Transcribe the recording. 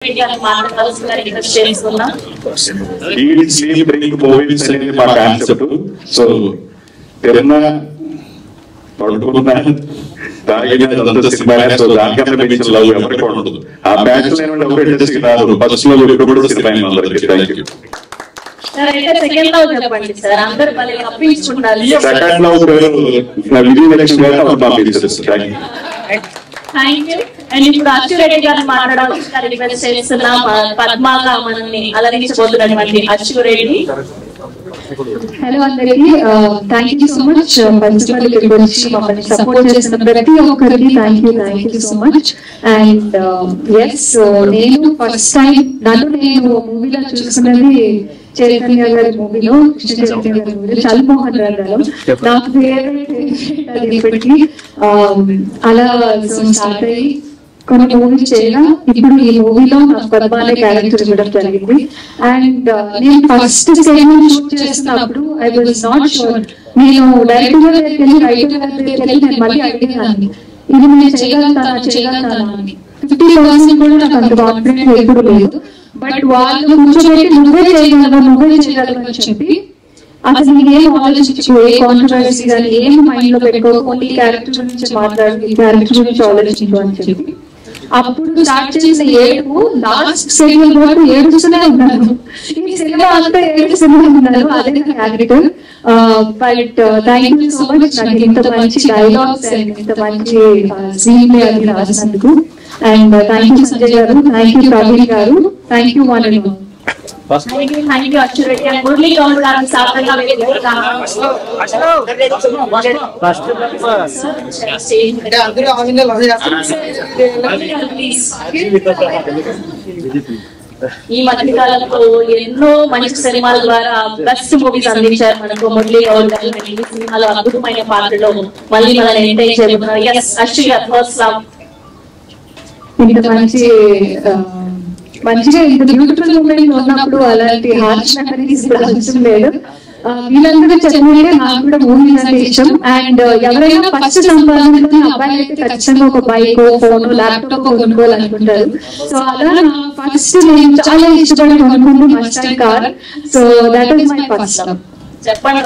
Eat, sleep, drink, movies అనేది మా concept. So తిన్న పడుకున్న తాగిన అదంతా సినిమా. సో దానికన్నా మించిన లవ్ ఎవరికి ఉండదు. ఆ బ్యాచ్ లేని లవ్ ఇండస్ట్రీకి రాదు. ఫస్ట్ లో ఇప్పుడు సినిమా అందరికి. Thank you. Second love Vijayalakshmi గారు మా టీచర్స్. Thank you. అండ్ ఇప్పుడు అచ్చురెడ్డి గారు మాట్లాడాల్సిన రిక్వెస్ట్ చేస్తున్నా. పద్మాగా మనల్ని అలరించబోతున్నటువంటి అచ్చురెడ్డి. హలో అందరికి, thank you so much. First all ఇక్కడికి వచ్చి మమ్మల్ని సపోర్ట్ చేసిన ప్రతి ఒక్కరికి thank you so much. And yes, నేను ఫస్ట్ టైం నేను మూవీలో చూసుకున్నది చైతన్య గారి మూవీలో, కృష్ణ చైతన్య గారి మూవీలో చల్మోహన్ రంగారం. నాకు ఫేవరెట్ అది ఇప్పటికీ. అలా స్టార్ట్ అయ్యి కొన్ని మూవీస్ చేయగా ఇప్పుడు ఈ మూవీలో నాకు పద్మ అనే క్యారెక్టర్ ఇవ్వడం జరిగింది. అండ్ నేను ఫస్ట్ స్టేజ్ షూట్ చేస్తున్నప్పుడు ఐ వాజ్ నాట్ షూర్. నేను డైరెక్టర్ దగ్గరికి వెళ్ళి రైటర్ దగ్గరికి వెళ్ళి నేను మళ్ళీ అడిగేదాన్ని, ఇది నేను చేయగలుగుతానా అని. 50% కూడా నాకు అంత కాన్ఫిడెంట్ ఎప్పుడు లేదు. బట్ వాళ్ళు కూర్చోబెట్టి నువ్వే చేయగలవు అని చెప్పి, అసలు నీకేం ఆలోచించు, ఏ కాంట్రవర్సీ కానీ ఏం మైండ్ లో పెట్టుకో, ఓన్లీ క్యారెక్టర్ గురించి మాట్లాడు, ఈ క్యారెక్టర్ గురించి ఆలోచించు అని చెప్పి అప్పుడు స్టార్ట్ చేసిన ఏడుపు లాస్ట్ సెకండ్ వరకు ఏడుస్తూనే ఉన్నాను. ఈ సినిమా అంతా ఏడుస్తూనే ఉన్నాను. అదే నా character. But thank you so much నాకు ఇంత మంచి డైలాగ్స్ అండ్ ఇంత మంచి సీన్ అది రాసినందుకు. And thank you Sanjay garu, thank you Praveen garu, thank you one and thank you Acchureddy garu. Murali Goud గారు సాధారణంగా ఈ మధ్య కాలంలో ఎన్నో మంచి సినిమాల ద్వారా బెస్ట్ మూవీస్ అందించారు మనకు మండలి గౌడ్ గారు. ఈ సినిమాలో అద్భుతమైన పాత్రలో మళ్ళీ మనల్ని ఎంటర్టైన్ చేయబోతున్నారు. ఎస్ అశ్వి గారు, ఫస్ట్ లవ్. ఇంత మంచిగా ఇంత బ్యూటిఫుల్ మూమెంట్ ఉన్నప్పుడు అలాంటి హార్ష్ మెమరీస్ కూడా అవసరం లేదు. వీళ్ళందరూ చదివితే నాకు కూడా మూవీస్ అంటే ఇష్టం. అండ్ ఎవరైనా ఫస్ట్ సంపాదనలో అబ్బాయిలు అయితే ఖచ్చితంగా ఒక బైక్, ఫోన్, ల్యాప్టాప్ కొనుక్కోవాలనుకుంటారు. సో అలా నా ఫస్ట్ నేను చాలా ఇష్టపడి కొనుక్కుంది Mustang car. So that is my first love. చెప్పండి.